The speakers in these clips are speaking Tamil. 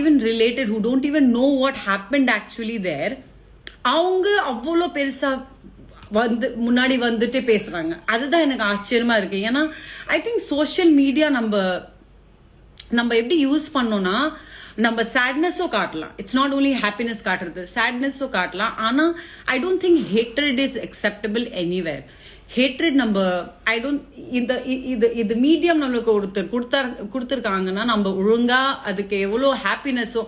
even related, who don't even know what happened actually there, அவங்க அவ்வளோ பெருசா முன்னாடி வந்துட்டு பேசுறாங்க. அதுதான் எனக்கு ஆச்சரியமா இருக்கு. ஏன்னா ஐ திங்க் சோஷியல் மீடியா நம்ம எப்படி யூஸ் பண்ணோம்னா நம்ம சேட்னஸும் காட்டலாம். இட்ஸ் நாட் ஓன்லி ஹாப்பினஸ் காட்டுறது, சேட்னஸும் காட்டலாம். ஆனா ஐ don't think hatred is acceptable anywhere. Hatred நம்ம ஐ டோன்ட் இது மீடியம் நம்மளுக்கு கொடுத்துருக்காங்கன்னா நம்ம ஒழுங்கா அதுக்கு எவ்வளோ ஹாப்பினஸோ,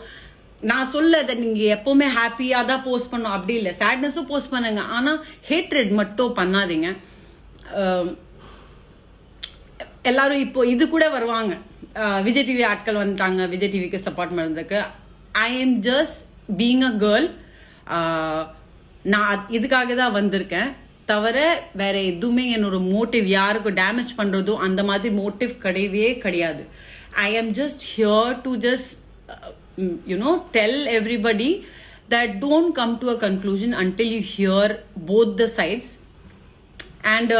நான் சொல்ல நீங்க எப்பவுமே ஹாப்பியா தான் போஸ்ட் பண்ணும் அப்படி இல்லை, சேட்னஸும் போஸ்ட் பண்ணுங்க. ஆனா ஹேட்ரட் மட்டும் பண்ணாதீங்க. எல்லாரும் இப்போ இது கூட வருவாங்க, விஜய் டிவி ஆட்கள் வந்துட்டாங்க விஜய் டிவிக்கு சப்போர்ட் பண்ணுறதுக்கு. I am just being a girl. நான் இதுக்காக தான் வந்திருக்கேன், தவிர வேற எதுவுமே என்னோட மோட்டிவ் யாருக்கும் டேமேஜ் பண்றதோ அந்த மாதிரி மோட்டிவ் கிடையவே கிடையாது. I am just here to just tell everybody that don't come to a conclusion until you hear both the sides. And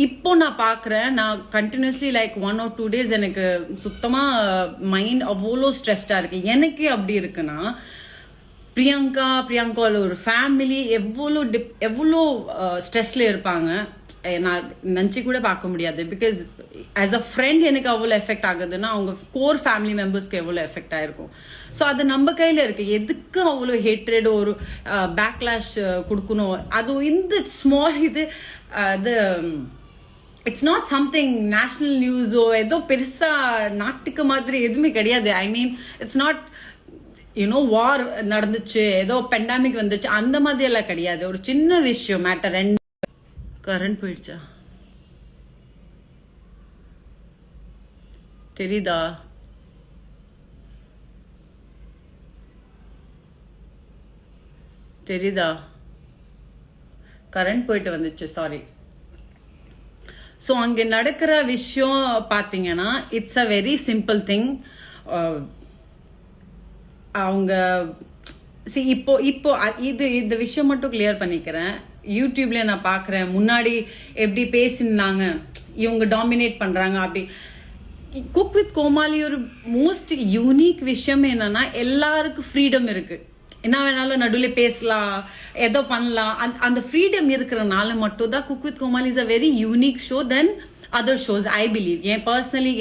இப்போ நான் பார்க்குறேன், நான் கண்டினியூஸ்லி லைக் 1 or 2 days எனக்கு சுத்தமாக மைண்ட் அவ்வளோ ஸ்ட்ரெஸ்டாக இருக்கு. எனக்கு அப்படி இருக்குன்னா பிரியங்காவில் ஒரு ஃபேமிலி எவ்வளோ ஸ்ட்ரெஸ்ல இருப்பாங்க நான் நினச்சி கூட பார்க்க முடியாது. பிகாஸ் ஆஸ் அ ஃப்ரெண்ட் எனக்கு அவ்வளோ எஃபெக்ட் ஆகுதுன்னா அவங்க கோர் ஃபேமிலி மெம்பர்ஸ்க்கு எவ்வளோ எஃபெக்ட் ஆயிருக்கும். ஸோ அது நம்ம கையில் இருக்கு. எதுக்கு அவ்வளோ ஹேட்ரட் ஒரு பேக்லாஷ் கொடுக்கணும்? அது இந்த ஸ்மால் இது இட்ஸ் நாட் சம்திங் நேஷனல் நியூஸோ ஏதோ பெருசா நாட்டுக்கு மாதிரி எதுவுமே கிடையாது. ஐ மீன் இட்ஸ் நாட் வார் நடந்துச்சு, ஏதோ பெண்டாமிக் வந்துச்சு, அந்த மாதிரி எல்லாம் கிடையாது. ஒரு சின்ன விஷயம் மேட்டர். கரண்ட் போயிடுச்சா தெரியுதா? கரண்ட் போயிட்டு வந்துச்சு, சாரி. ஸோ அங்கே நடக்கிற விஷயம் பார்த்தீங்கன்னா it's a very simple thing. அவங்க இப்போ இந்த விஷயம் மட்டும் கிளியர் பண்ணிக்கிறேன். யூடியூப்ல நான் பார்க்குறேன், முன்னாடி எப்படி பேசினாங்க, இவங்க டாமினேட் பண்றாங்க அப்படி. குக் வித் கோமாளி ஒரு மோஸ்ட் யூனிக் விஷயம் என்னன்னா எல்லாருக்கும் ஃப்ரீடம் இருக்கு. என்ன வேணாலும் நடுவில் பேசலாம், ஏதோ பண்ணலாம். அந்த ஃப்ரீடம் இருக்கிறனால மட்டும் தான் cook with Comali is a very unique show than other shows. I believe என் பர்சனலி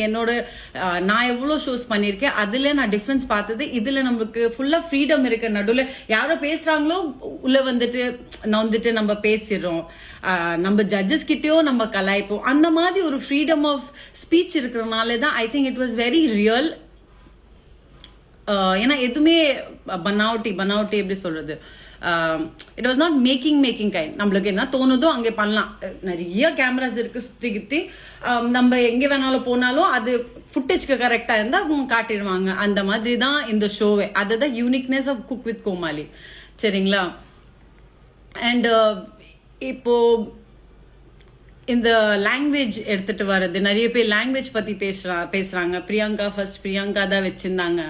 நான் எவ்வளோ ஷோஸ் பண்ணியிருக்கேன் அதுல நான் டிஃபரன்ஸ் பார்த்தது. இதுல நம்மளுக்கு ஃபுல்லா ஃப்ரீடம் இருக்கு. நடுவில் யாரோ பேசுறாங்களோ உள்ள வந்துட்டு நம்ம பேசிடுறோம், நம்ம ஜட்ஜஸ் கிட்டயோ நம்ம கலாய்ப்போம். அந்த மாதிரி ஒரு ஃப்ரீடம் ஆஃப் ஸ்பீச் இருக்கிறனால தான் I think it was very real. ஏன்னா எதுவுமே பனாவட்டி எப்படி சொல்றது, it was not making kind. நம்மளுக்கு என்ன தோணுதோ அங்கே பண்ணலாம். நிறைய கேமராஸ் இருக்கு சுத்தி கித்தி, நம்ம எங்க வேணாலும் போனாலும் அது ஃபுட்டேஜ்க்கு கரெக்டா இருந்தா அவங்க காட்டிடுவாங்க. அந்த மாதிரி தான் இந்த ஷோவே. அதுதான் யூனிக்னஸ் ஆஃப் குக் வித் கோமாளி, சரிங்களா? அண்ட் இப்போ இந்த லாங்குவேஜ் எடுத்துட்டு வர்றது, நிறைய பேர் லாங்குவேஜ் பத்தி பேசுறாங்க. பிரியங்கா தான் வச்சிருந்தாங்க.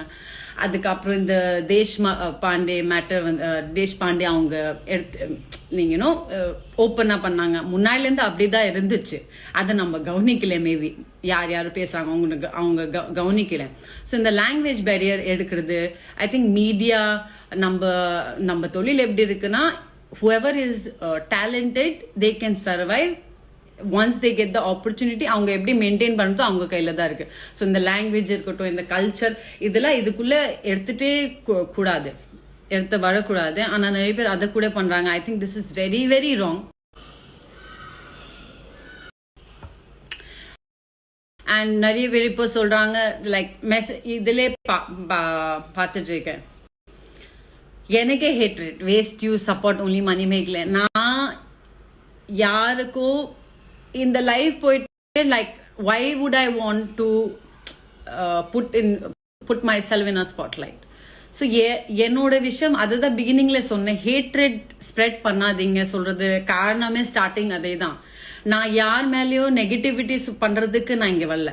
அதுக்கப்புறம் இந்த தேஷ் பாண்டே மேட்டர் தேஷ் பாண்டே அவங்க நீங்க ஓப்பனா பண்ணாங்க. முன்னாடில இருந்து அப்படிதான் இருந்துச்சு, அதை நம்ம கவனிக்கல. மேபி யார் பேசுறாங்க அவங்க கவனிக்கல. ஸோ இந்த லாங்குவேஜ் பேரியர் எடுக்கிறது, ஐ திங்க் மீடியா நம்ம தொழில் எப்படி இருக்குன்னா, whoever is talented they can survive once they get the opportunity. அவங்க எப்படி மெயின்டைன் பண்ணுறதோ அவங்க கையில தான் இருக்கு. ஸோ இந்த லாங்குவேஜ் இருக்கட்டும், இந்த கல்ச்சர், இதெல்லாம் இதுக்குள்ள எடுத்து வரக்கூடாது. ஆனா நிறைய பேர் அதை கூட பண்றாங்க. I think this is very very wrong. And நிறைய பேர் இப்போ சொல்றாங்க லைக் இதுல பார்த்துட்டு இருக்கேன், எனக்கே hatred waste you support only Manimegalai. நான் யாருக்கோ இந்த லைஃப் போயிட்டு like why would I want to put myself in a spotlight? So என்னோட விஷயம் அதுதான் பிகினிங்ல சொன்னேன், ஹேட்ரட் ஸ்ப்ரெட் பண்ணாதீங்க சொல்றது காரணமே ஸ்டார்டிங் அதே தான். நான் யார் மேலேயோ நெகட்டிவிட்டிஸ் பண்றதுக்கு நான் இங்க வரல.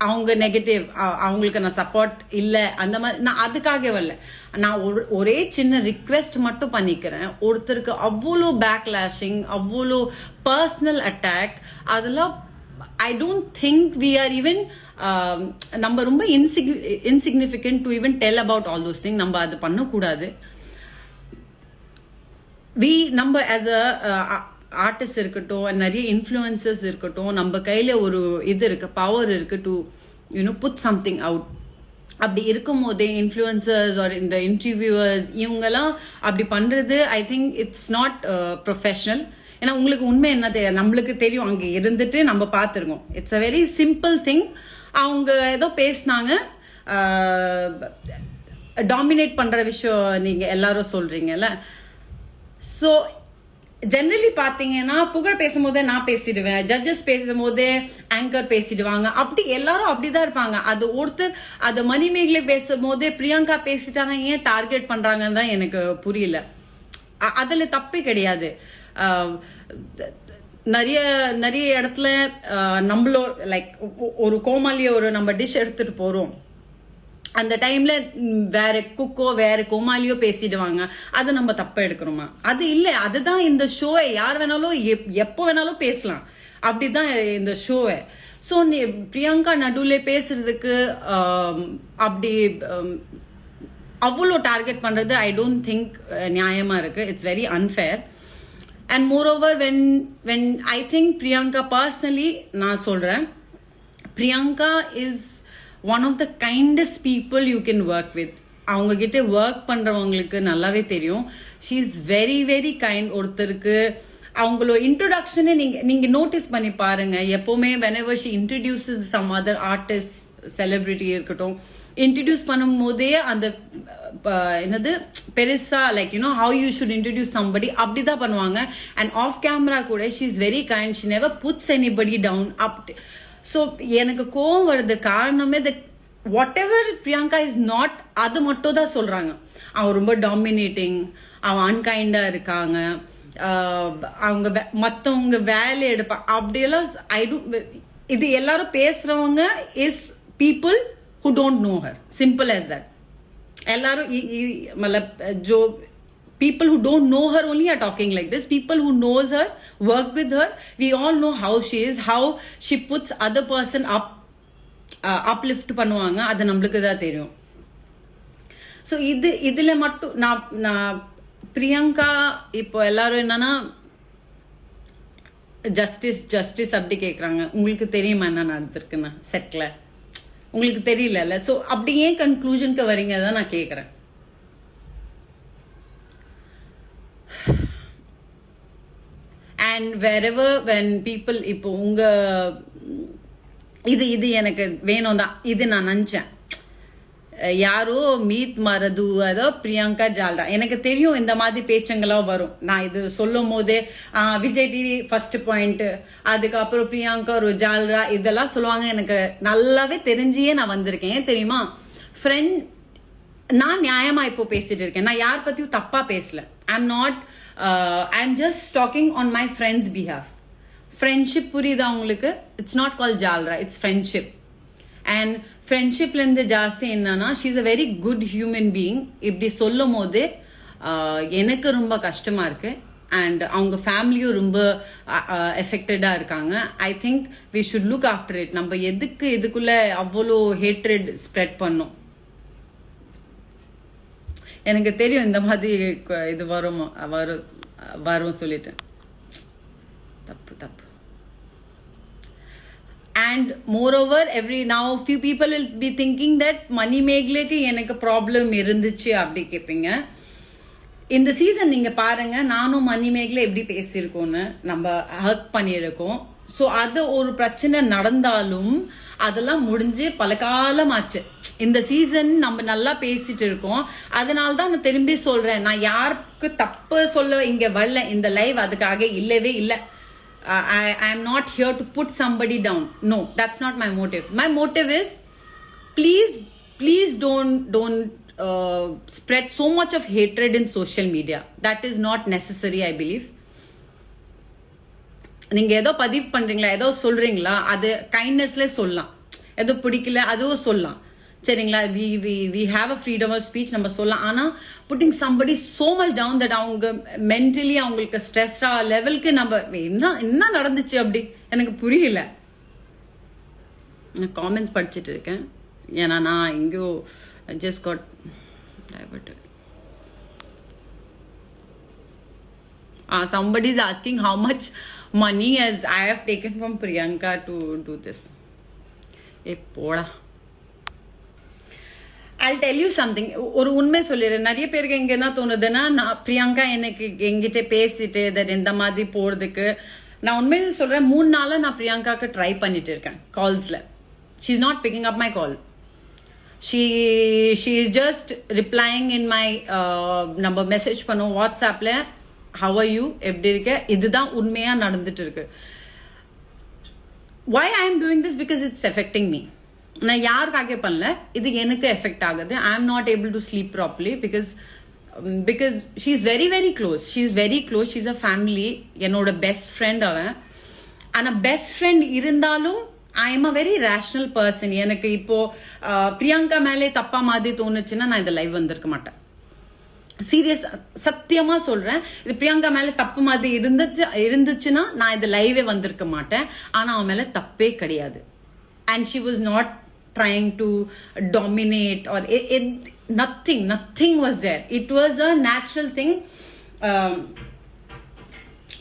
அவங்க நெகட்டிவ், அவங்களுக்கு நான் சப்போர்ட் இல்லை அந்த மாதிரி நான் அதுக்காக வரல. நான் ஒரே சின்ன ரிக்வெஸ்ட் மட்டும் பண்ணிக்கிறேன். ஒருத்தருக்கு அவ்வளோ பேக்லாஷிங், அவ்வளோ பர்சனல் அட்டாக், அதெல்லாம் I don't think we are even நம்ம ரொம்ப insignificant to even tell about all those thing. நம்ம அது பண்ணக்கூடாது. நம்ம ஆஸ் அ ஆர்டிஸ்ட் இருக்கட்டும், நிறைய இன்ஃப்ளூயன்சர்ஸ் இருக்கட்டும், நம்ம கையில ஒரு இது இருக்கு, பவர் இருக்கு டு புட் சம்திங் அவுட். அப்படி இருக்கும் போதே இன்ஃப்ளூயன்சர்ஸ் ஆர் இந்த இன்டர்வியூவர்ஸ் இவங்கெல்லாம் அப்படி பண்றது I think it's not professional. ஏன்னா உங்களுக்கு உண்மை என்ன தெரியாது, நம்மளுக்கு தெரியும், அங்கே இருந்துட்டு நம்ம பார்த்துருக்கோம். It's a very simple thing. அவங்க ஏதோ பேசினாங்க, டாமினேட் பண்ற விஷயம் நீங்க எல்லாரும் சொல்றீங்கல்ல. ஸோ ஜெனரலி பார்த்தீங்கன்னா புகழ் பேசும்போதே நான் பேசிடுவேன், ஜட்ஜஸ் பேசும்போதே ஆங்கர் பேசிடுவாங்க, அப்படி எல்லாரும் அப்படிதான் இருப்பாங்க. அது ஒருத்தர் அது மணிமேகலை பேசும்போதே பிரியங்கா பேசிட்டாங்க, ஏன் டார்கெட் பண்றாங்கன்னு தான் எனக்கு புரியல. அதுல தப்பே கிடையாது. நிறைய நிறைய இடத்துல நம்மளோ லைக் ஒரு கோமாளிய ஒரு நம்ம டிஷ் எடுத்துட்டு போறோம், அந்த டைம்ல வேற குக்கோ வேற கோமாளியோ பேசிடுவாங்க, அது நம்ம தப்ப எடுக்கிறோமா? அது இல்ல, அதுதான் இந்த ஷோவை. யார் வேணாலும் எப்போ வேணாலும் பேசலாம், அப்படிதான் இந்த ஷோவை. ஸோ பிரியங்கா நடுவுல பேசுறதுக்கு அப்படி அவ்வளோ டார்கெட் பண்றது ஐ டோன்ட் திங்க் நியாயமா இருக்கு. It's very unfair. And more over when I think Priyanka personally நான் சொல்றேன், Priyanka is one of the kindest people you can work with. அவங்க கிட்ட ஒர்க் பண்றவங்களுக்கு நல்லாவே தெரியும். she is very very kind. ஒருத்தருக்கு அவங்களோட இன்ட்ரோடக்ஷனை நீங்க நோட்டீஸ் பண்ணி பாருங்க. எப்பவுமே whenever she introduces some other artist, celebrity இருக்கட்டும், இன்ட்ரடியூஸ் பண்ணும் போதே அந்த என்னது பெருசா like how you should introduce somebody அப்படிதான் பண்ணுவாங்க. அண்ட் ஆஃப் கேமரா கூட she is very kind. she never puts anybody down. So எனக்கு கோவம் வருது காரணமே that what ever Priyanka is not, அது மட்டும் தான் சொல்றாங்க. அவன் ரொம்ப டாமினேட்டிங், அவன் அன்கைண்டா இருக்காங்க, அவங்க மற்றவங்க வேலை எடுப்பா, அப்படியெல்லாம் ஐ டூ. இது எல்லாரும் பேசுறவங்க is people who don't know her, simple as that. எல்லாரும் Joe people who don't know her only are talking like this. People who knows her, work with her, we all know how she is, how she puts other person up, uplift பண்ணுவாங்க, அது நம்மளுக்கு தான் தெரியும். ஸோ இதுல மட்டும் நான் பிரியங்கா இப்போ எல்லாரும் என்னன்னா ஜஸ்டிஸ் அப்படி கேட்குறாங்க. உங்களுக்கு தெரியுமா என்ன நடந்திருக்குன்னு செட்ல? உங்களுக்கு தெரியல. ஸோ அப்படி ஏன் கன்க்ளூஷனுக்கு வரீங்க தான் நான் கேட்குறேன். And wherever when people இப்போ உங்க இது எனக்கு வேணும் தான், இது நான் நினைச்சேன். யாரோ மீத் மரது அதோ பிரியங்கா ஜால்ரா, எனக்கு தெரியும் இந்த மாதிரி பேச்சங்களாம் வரும். நான் இது சொல்லும் போதே விஜய் டிவி ஃபர்ஸ்ட் பாயிண்ட், அதுக்கப்புறம் பிரியங்கா ஒரு ஜால்ரா இதெல்லாம் சொல்லுவாங்க. எனக்கு நல்லாவே தெரிஞ்சியே நான் வந்திருக்கேன். ஏன் தெரியுமா? ஃப்ரெண்ட், நான் நியாயமா இப்போ பேசிட்டு இருக்கேன். நான் யார் பத்தியும் தப்பா பேசல. I'm just talking on my friend's behalf. Friendship புரியுதா உங்களுக்கு? It's not called ஜால்ரா, it's friendship. And friendshipல இருந்து ஜாஸ்தி என்னன்னா, she is a very good human being. இப்படி சொல்லும் போது எனக்கு ரொம்ப கஷ்டமா இருக்கு. அண்ட் அவங்க ஃபேமிலியும் ரொம்ப எஃபெக்டடா இருக்காங்க. I think we should look after it. நம்ம எதுக்கு இதுக்குள்ள அவ்வளோ ஹேட்ரட் ஸ்ப்ரெட் பண்ணோம்? எனக்கு தெரியும் இந்த மாதிரி இது வரும் சொல்லிட்டேன். தப்பு. And moreover, now few people will be thinking that மணி மேகலைக்கு எனக்கு ப்ராப்ளம் இருந்துச்சு அப்படி கேட்பீங்க. இந்த சீசன் நீங்க பாருங்க, நானும் மணி மேகலை எப்படி பேசியிருக்கோன்னு நம்ம ஹக் பண்ணியிருக்கோம். ஸோ அது ஒரு பிரச்சனை நடந்தாலும் அதெல்லாம் முடிஞ்சு பல காலம் ஆச்சு. இந்த சீசன் நம்ம நல்லா பேசிட்டு இருக்கோம். அதனால தான் நான் திரும்பி சொல்றேன், நான் யாருக்கு தப்பு சொல்ல இங்க வரல. இந்த லைவ் அதுக்காக இல்லவே இல்லை. I am not here to put somebody down. No, that's not my motive. My motive is please don't spread so much of hatred in social media. That is not necessary, I believe. நீங்க ஏதோ பதிவு பண்றீங்களா, ஏதோ சொல்றீங்களா, அது கைண்ட்னஸ்ல சொல்லலாம். ஏதோ பிடிக்கல அதுவும் சொல்லலாம், சரிங்களா? we have a freedom of speech, நம்ம சொல்லலாம். ஆனா putting somebody so much down that அவங்க மென்டலி அவங்களுக்கு ஸ்ட்ரெஸ் லெவலுக்கு நம்ம என்ன நடந்துச்சு அப்படி எனக்கு புரியல. நான் காமெண்ட்ஸ் படிச்சுட்டு இருக்கேன். ஏன்னா நான் எங்கேயோ just got diverted. Somebody is asking how much money as I have taken from Priyanka to do this. போடா. I'll tell you something. ஒரு உண்மை சொல்லிடுறேன். நிறைய பேருக்கு எங்க என்ன தோணுதுன்னா, நான் பிரியங்கா எனக்கு எங்கிட்ட பேசிட்டு தட் இந்த மாதிரி போறதுக்கு, நான் உண்மையில சொல்றேன், 3 நாளா நான் பிரியங்காக்கு ட்ரை பண்ணிட்டு இருக்கேன் கால்ஸ்ல. She is not picking up my call. She is just replying in my நம்ம மெசேஜ் பண்ணுவோம் வாட்ஸ்அப்ல, how are you, எப்படி இருக்க, இதுதான் உண்மையா நடந்துட்டு இருக்கு. why I am doing this? Because it's affecting me. நான் யாருக்காக பண்ணல, இது எனக்கு எஃபெக்ட் ஆகுது. I am not able to sleep properly because she is very very close. She is very close. She is a family. என்னோட பெஸ்ட் ஃப்ரெண்ட் அவன். ஆனா பெஸ்ட் ஃப்ரெண்ட் இருந்தாலும் I am a very rational person. எனக்கு இப்போ பிரியங்கா மேலே தப்பா மாதிரி தோணுச்சுன்னா நான் இந்த லைவ் வந்திருக்க மாட்டேன். சீரியஸ், சத்தியமா சொல்றேன். இது பிரியங்கா மேல தப்பு மாதிரி இருந்துச்சுன்னா நான் இந்த லைவே வந்திருக்க மாட்டேன். ஆனா அவன் மேல தப்பே கிடையாது. And she was not trying to dominate or nothing was there. It was a natural thing.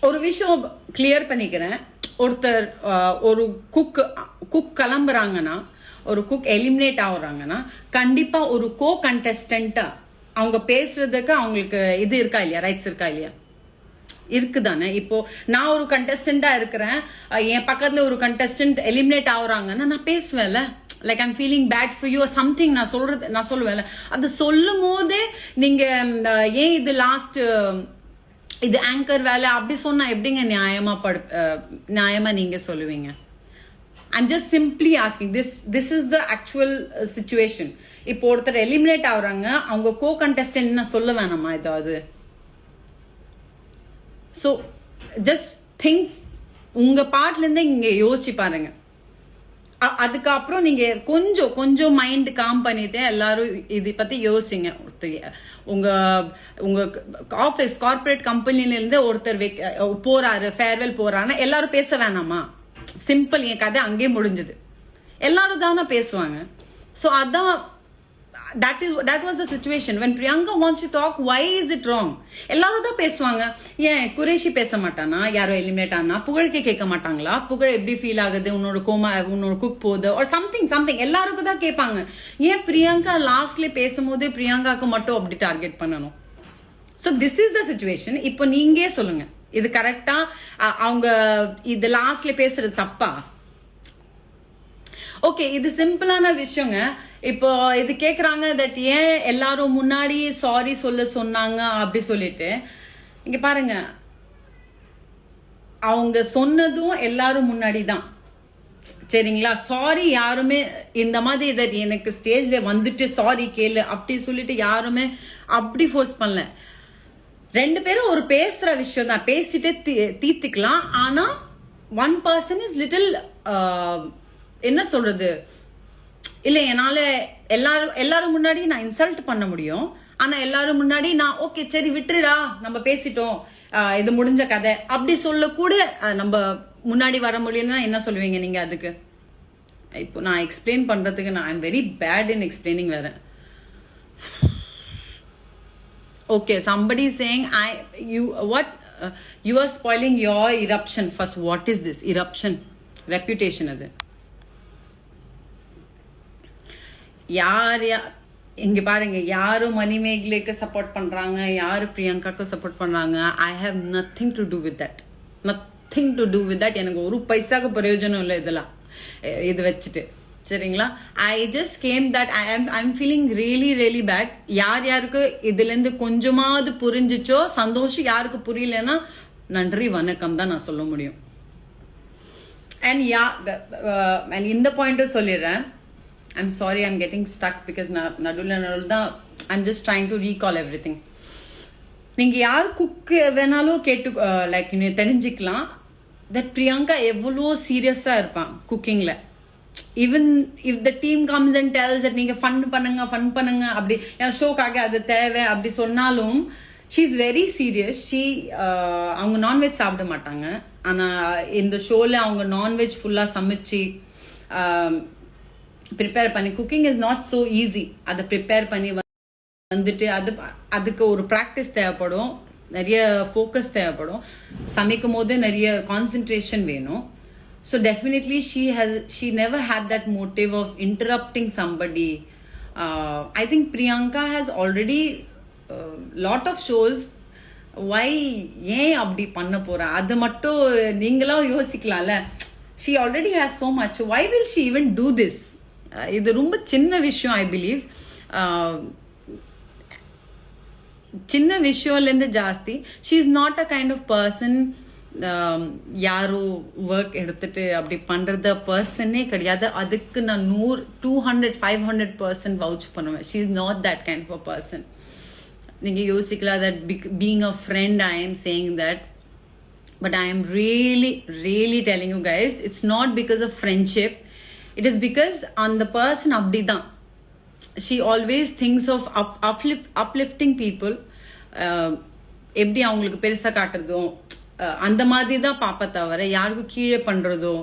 ஒரு விஷயம் கிளியர் பண்ணிக்கிறேன். ஒருத்தர் ஒரு குக் கிளம்புறாங்கன்னா, ஒரு குக் எலிமினேட் ஆகுறாங்கன்னா, கண்டிப்பா ஒரு கோ கண்டெஸ்டன்ட்டா அவங்க பேசுறதுக்கு அவங்களுக்கு இது இருக்கா இல்லையா, ரைட்ஸ் இருக்கா இல்லையா? இருக்குதானே. இப்போ நான் ஒரு கண்டெஸ்டண்டா இருக்கிறேன், என் பக்கத்துல ஒரு கண்டெஸ்டன்ட் எலிமினேட் ஆகுறாங்கன்னா நான் பேசுவேன்ல, like I'm feeling bad for you something நான் சொல்லுவேன்ல. அது சொல்லும் போதே நீங்க ஏன் இது லாஸ்ட் இது ஆங்கர் வேலை அப்படி சொன்னா எப்படிங்க நியாயமா நீங்க சொல்லுவீங்க? I'm just simply asking. This is the actual situation. இப்போ ஒருத்தர் எலிமினேட் ஆகுறாங்க, அவங்க கோ கண்டெஸ்டன்ட் என்ன சொல்ல வேணாமா ஏதாவது? ஸோ ஜஸ்ட் திங்க், உங்க பார்ட்ல இருந்து இங்க யோசிச்சு பாருங்க. அதுக்கப்புறம் நீங்க கொஞ்சம் மைண்ட் காம் பண்ணிட்டு எல்லாரும் இதை பத்தி யோசிங்க. உங்க ஆபீஸ் கார்பரேட் கம்பெனில இருந்து ஒருத்தர் போறாரு, ஃபேர்வெல் போறாருன்னா எல்லாரும் பேச வேணாமா? சிம்பிள், என் கதை அங்கே முடிஞ்சது. எல்லாரும் தானே பேசுவாங்க. ஸோ அதான் that was the situation. When Priyanka wants to talk, why is it wrong? எல்லாரும் தான் பேசுவாங்க. ஏன் குரேஷி பேச மாட்டானா? யாரோ எலிமினேட் ஆனா புகழ்க்கே கேட்க மாட்டாங்களா? புகழ் எப்படி ஃபீல் ஆகுது, உன்னோட குக் போகுது or something எல்லாருக்கும் தான் கேட்பாங்க. ஏன் பிரியங்கா லாஸ்ட்ல பேசும்போதே பிரியங்காக்கு மட்டும் அப்படி டார்கெட் பண்ணணும்? So this is the situation. இப்போ நீங்க சொல்லுங்க, இது கரெக்டா? அவங்க இது லாஸ்ட்ல பேசுறது தப்பா? ஓகே, இது சிம்பிளான விஷயங்க. இப்போ இது கேக்குறாங்க தட் ஏன் எல்லாரும் முன்னாடி சாரி சொன்னாங்க அப்படி சொல்லிட்டு. இங்க பாருங்க, அவங்க சொன்னதும் எல்லாரும் முன்னாடி தான், சரிங்களா? சாரி யாருமே இந்த மாதிரி தட் எனக்கு ஸ்டேஜ்ல வந்துட்டு சாரி கேளு அப்படி சொல்லிட்டு யாருமே அப்படி ஃபோர்ஸ் பண்ணல. 2 பேரும் ஒரு பேசுற விஷயம் தான், பேசிட்டு தீர்த்துக்கலாம். ஆனா one person is little என்ன சொல்றது, இல்ல என்னால எல்லாரும் முன்னாடி நான் இன்சல்ட் பண்ண முடியும். ஆனா எல்லாரும் முன்னாடி நான் ஓகே சரி விட்டுருடா, நம்ம பேசிட்டோம், இது முடிஞ்ச கதை அப்படி சொல்ல கூட நம்ம முன்னாடி வர முடியும்னா என்ன சொல்லுவீங்க நீங்க அதுக்கு? இப்போ நான் எக்ஸ்பிளைன் பண்றதுக்கு நான் I'm very bad in explaining வேற. Okay, somebody is saying you are spoiling your eruption. First, what is this eruption? Reputation அது. இங்க பாருங்க, யாரு மணிமேகலைக்கு சப்போர்ட் பண்றாங்க, யாரு பிரியங்காக்கு சப்போர்ட் பண்றாங்க. I have nothing to do with that. எனக்கு ஒரு பைசாக்கு பிரயோஜனம் இல்லை இதெல்லாம் இது வச்சுட்டு, சரிங்களா? I just came that I'm feeling really bad. யாருக்கு இதுல இருந்து கொஞ்சமாவது புரிஞ்சிச்சோ சந்தோஷம், யாருக்கு புரியலன்னா நன்றி வணக்கம் தான் நான் சொல்ல முடியும். அண்ட் இந்த பாயிண்ட்டும் சொல்லிடுறேன். I'm sorry, I'm getting stuck because நடுவில் தான் I'm just trying to recall everything. நீங்க யார் குக் வேணாலும் கேட்டு லைக் தெரிஞ்சுக்கலாம் தட் பிரியங்கா எவ்வளோ சீரியஸா இருப்பான் குக்கிங்ல. Even if the team comes and டெல்ஸ் that நீங்க ஃபன் பண்ணுங்க அப்படி ஷோக்காக அது தேவை அப்படி சொன்னாலும் ஷீ இஸ் வெரி சீரியஸ். அவங்க நான்வெஜ் சாப்பிட மாட்டாங்க. ஆனா இந்த ஷோல அவங்க நான்வெஜ் ஃபுல்லா சமைச்சு ப்ரிப்பேர் பண்ணி cooking is not so easy. அதை ப்ரிப்பேர் பண்ணி வந்துட்டு அதுக்கு ஒரு ப்ராக்டிஸ் தேவைப்படும், நிறைய ஃபோக்கஸ் தேவைப்படும், சமைக்கும் போது நிறைய கான்சென்ட்ரேஷன் வேணும். So definitely she never had that motive of interrupting somebody. I think Priyanka has already lot of shows. Why ஏன் அப்படி பண்ண போறா, அது மட்டும் நீங்களும் யோசிக்கலாம்ல. she already has so much, why will she even do this? இது ரொம்ப சின்ன விஷயம். I believe சின்ன விஷயம்லேருந்து ஜாஸ்தி she is not a kind of person யாரோ ஒர்க் எடுத்துட்டு அப்படி பண்றத பர்சனே கிடையாது. அதுக்கு நான் 200-500% வவுச் பண்ணுவேன். she is not that kind of a person. நீங்க யோசிக்கலாம் that being a friend I am saying that, but I am really telling you guys, it's not because of friendship, it is because on the person அப்படிதான். she always thinks of uplifting people. எப்படி அவங்களுக்கு பெருசா காட்டுறதோ அந்த மாதிரி தான் பாப்பா தவிர யாருக்கும் கீழே பண்றதோ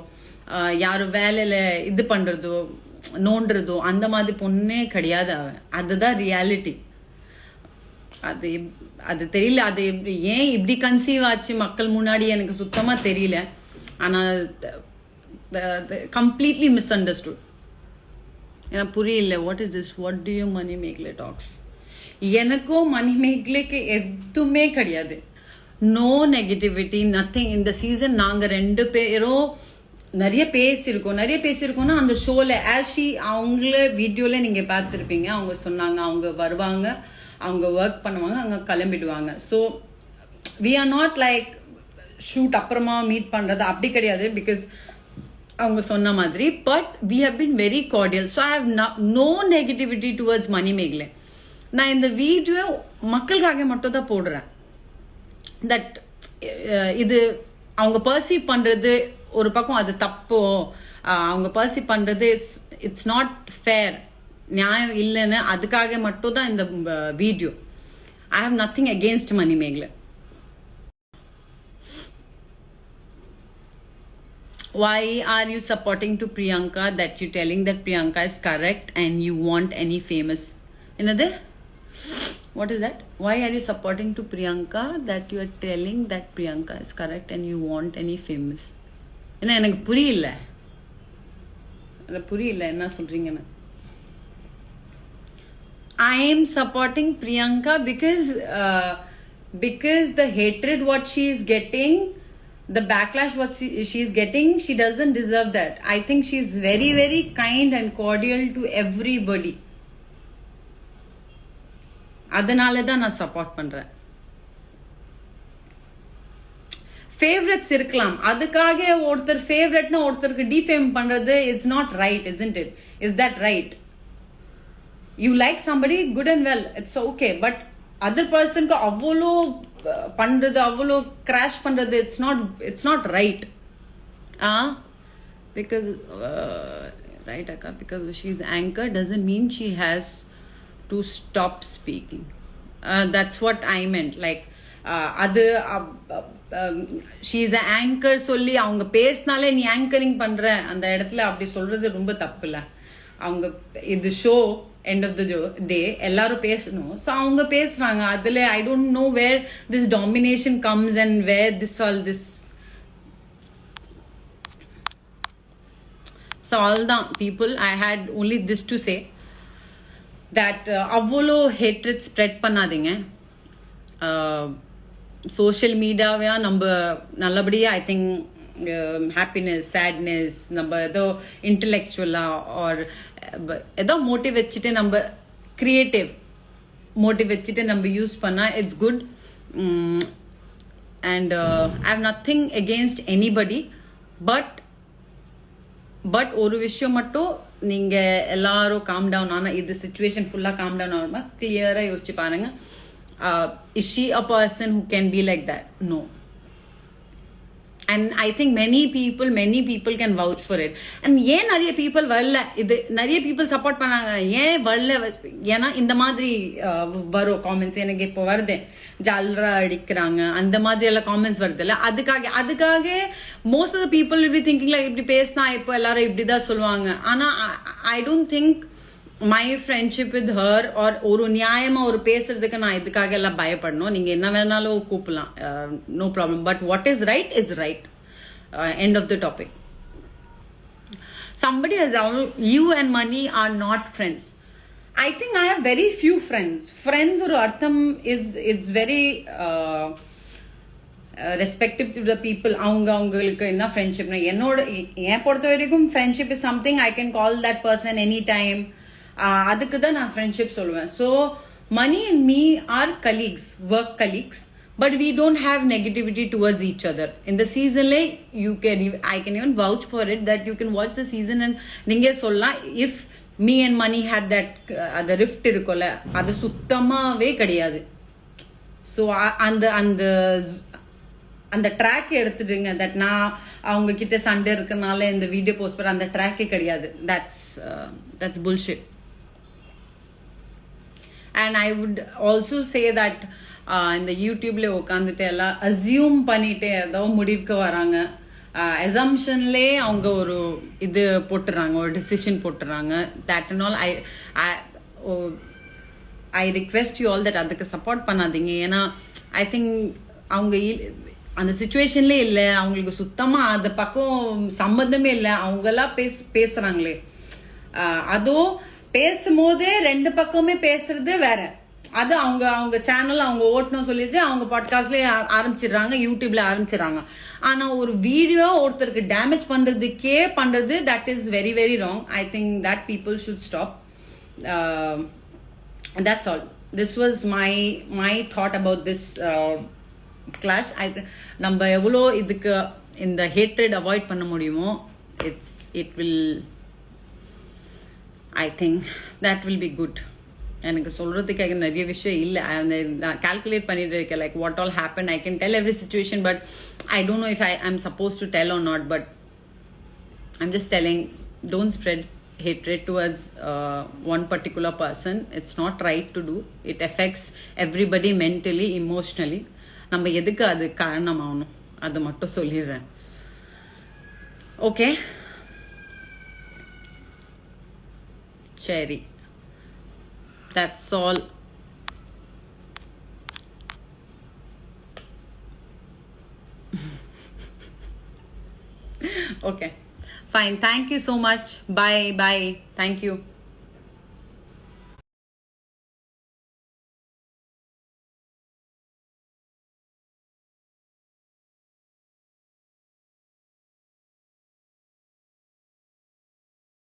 யாரும் வேலையில இது பண்றதோ நோண்டுறதோ அந்த மாதிரி பொண்ணே கிடையாது அவன். அதுதான் ரியாலிட்டி. அது தெரியல, அது ஏன் இப்படி கன்சீவ் ஆச்சு மக்கள் முன்னாடி எனக்கு சுத்தமா தெரியல. ஆனா கம்ப்ளீட்லி மிஸ் அண்டர்ஸ்டுட். எனக்கு புரியல. What is this, what do you Manimegalai talks? எனக்கும் மணி மேக்லேக்கு எதுவுமே கிடையாது. No negativity, nothing. இந்த சீசன் நாங்க 2 பேரும் நிறைய பேசியிருக்கோம்னா அந்த ஷோல ஆஷி அவங்கள வீடியோல நீங்க பார்த்துருப்பீங்க. அவங்க சொன்னாங்க அவங்க வருவாங்க, அவங்க ஒர்க் பண்ணுவாங்க, அவங்க கிளம்பிடுவாங்க. So we are not like shoot அப்புறமா மீட் பண்றது அப்படி கிடையாது. பிகாஸ் அவங்க சொன்ன மாதிரி, but we have been very cordial. So I have no negativity towards Manimegalai. நான் இந்த வீடியோ மக்களுக்காக மட்டும் தான் போடுறேன். தட் இது அவங்க பர்சீவ் பண்றது ஒரு பக்கம் அது தப்போ, அவங்க பர்சீவ் பண்றது இட்ஸ் நாட் ஃபேர், நியாயம் இல்லைன்னு அதுக்காக மட்டும் தான் இந்த video. I have nothing against Manimegalai. Why are you supporting to Priyanka that you telling that Priyanka is correct and you want any famous? Another? What is that? Why are you supporting to Priyanka that you are telling that Priyanka is correct and you want any famous? எனக்கு புரியல என்ன சொல்றீங்கன்னு. I am supporting Priyanka because the hatred what she is getting, the backlash what she is getting, she doesn't deserve that. I think she is very kind and cordial to everybody. அதனால தான் நான் சப்போர்ட் பண்றேன். ஃபேவரட்ஸ் இருக்கலாம், அதுக்காக ஒருத்தர் ஃபேவரட்னா ஒருத்தருக்கு டிஃபேம் பண்றது it's not right, isn't it? Is that right? You like somebody, good and well, it's okay, but other person க்கு அவ்வளோ பண்றது, அவ்வளோ கிராஷ் பண்றது it's not right. Because right akka, because she's anchor doesn't mean she has to stop speaking. That's what I meant. Like அது she is an anchor சொல்லி அவங்க பேசினாலே நீ ஆங்கரிங் பண்ற அந்த இடத்துல அப்படி சொல்றது ரொம்ப தப்பு இல்ல. அவங்க இது show end of the day எல்லாரும் பேசணும். ஸோ அவங்க பேசுறாங்க. அதுல I don't know where this domination comes and where this so all the people, I had only this to say that அவ்வளோ hatred spread பண்ணாதீங்க. சோஷியல் மீடியாவை நம்ம நல்லபடியாக ஐ திங்க் ஹாப்பினஸ் சேட்னஸ் நம்ம ஏதோ இன்டலெக்சுவலா ஆர் ஏதோ மோட்டிவ் வச்சுட்டு நம்ம கிரியேட்டிவ் மோட்டிவ் வச்சுட்டு நம்ம யூஸ் பண்ணால் it's good. And I have nothing against anybody. But ஒரு விஷயம் மட்டும் நீங்க எல்லாரும் காம் டவுன் ஆனா இது சிச்சுவேஷன் ஃபுல்லா காம் டவுன் ஆகாம கிளியரா யோசிச்சு பாருங்க. Is she a person who can be like that? No. and I think many people can vouch for it. And ஏன் நிறைய people வரல, இது நிறைய people support பண்ணாங்க, ஏன் வரல, ஏன்னா இந்த மாதிரி வரும் காமெண்ட்ஸ் எனக்கு இப்போ வருது, ஜல்ரா அடிக்கிறாங்க அந்த மாதிரி எல்லாம் காமெண்ட்ஸ் வருது இல்ல, அதுக்காக most of the people will be thinking like இப்படி பேசினா இப்போ எல்லாரும் இப்படிதான் சொல்லுவாங்க. ஆனா I don't think my friendship with her or ஒரு நியாயமா ஒரு பேசுறதுக்கு நான் இதுக்காக எல்லாம் பயப்படணும். நீங்க என்ன வேணாலும் கூப்பிடலாம், no problem, but what is right, end of the topic. Somebody has you and money are not friends. I think I have very few friends ஒரு அர்த்தம் it's very respective to the people. அவங்களுக்கு என்ன ஃப்ரெண்ட்ஷிப்னா, என்னோட என் பொறுத்த வரைக்கும் friendship is something I can call that person any time. அதுக்கு தான் நான் ஃப்ரெண்ட்ஷிப் சொல்லுவேன். So Mani and me are colleagues, work colleagues, but we don't have negativity towards each other. இந்த சீசன்லே I can even vouch for it that you can watch the season and நீங்க சொல்லலாம் if me and Mani hate that அந்த ரிஃப்ட் இருக்கும்ல, அது சுத்தமாவே கிடையாது. ஸோ அந்த ட்ராக் எடுத்துடுங்க, தட் நான் அவங்க கிட்ட சண்டை இருக்கனால இந்த வீடியோ போஸ்ட் பண்ண அந்த ட்ராக்கே கிடையாது. That's bullshit. And I would also say that இந்த யூடியூப்ல உட்காந்துட்டு எல்லாம் அசியூம் பண்ணிட்டு ஏதோ முடிவுக்கு வராங்க, அசம்ஷன்லே அவங்க ஒரு இது போட்டுறாங்க, ஒரு டிசிஷன் போட்டுறாங்க. That and all I request you all that அதுக்கு சப்போர்ட் பண்ணாதீங்க. ஏன்னா ஐ திங்க் அவங்க அந்த சிச்சுவேஷன்ல இல்லை, அவங்களுக்கு சுத்தமா அந்த பக்கம் சம்பந்தமே இல்லை, அவங்கெல்லாம் பேசுறாங்களே. அதுவும் பேசும்போதே ரெண்டு பக்கமே பேசுறது வேற. அது அவங்க சேனல் அவங்க ஓட்டணும் சொல்லிட்டு அவங்க பாட்காஸ்ட்ல ஆரம்பிச்சிடுறாங்க, யூடியூப்ல ஆரம்பிச்சிடறாங்க. ஆனா ஒரு வீடியோ ஒருத்தருக்கு டேமேஜ் பண்றது that is very very wrong. I think that people should stop. That's all. This was my thought about this clash. நம்ம எவ்வளோ இதுக்கு இந்த ஹேட்ரட் அவாய்ட் பண்ண முடியுமோ it will, I think that will be good. எனக்கு சொல்றதுக்காக நிறைய விஷயம் இல்லை, நான் கால்குலேட் பண்ணிட்டு இருக்கேன் like what all happen. I can tell every situation, but I don't know if I am suppose to tell or not. But I'm just telling, don't spread hatred towards one particular person. It's not right to do. It affects everybody mentally, emotionally. நம்ம எதுக்கு அது காரணமாகணும், அது மட்டும் சொல்லிடுறேன். ஓகே, சரி, that's all. Okay, fine. Thank you so much. Bye. Thank you.